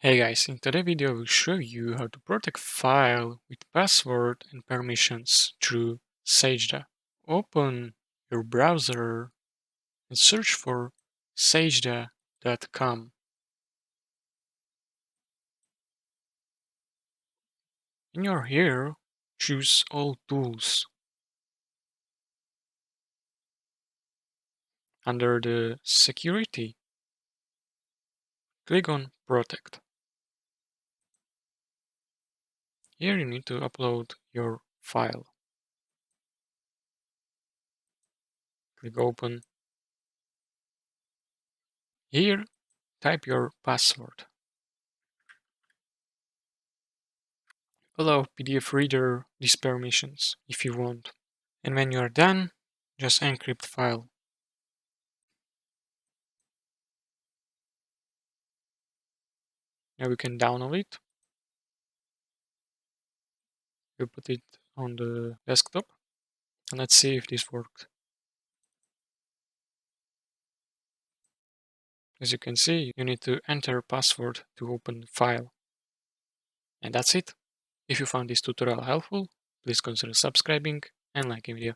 Hey guys, in today's video I will show you how to protect file with password and permissions through Sageda. Open your browser and search for sageda.com. When you're here, choose All Tools. Under the Security, click on Protect. Here you need to upload your file. Click Open. Here, type your password. Allow PDF reader these permissions if you want. And when you are done, just encrypt file. Now we can download it. You put it on the desktop and let's see if this worked. As you can see, you need to enter password to open the file. And that's it. If you found this tutorial helpful, please consider subscribing and liking video.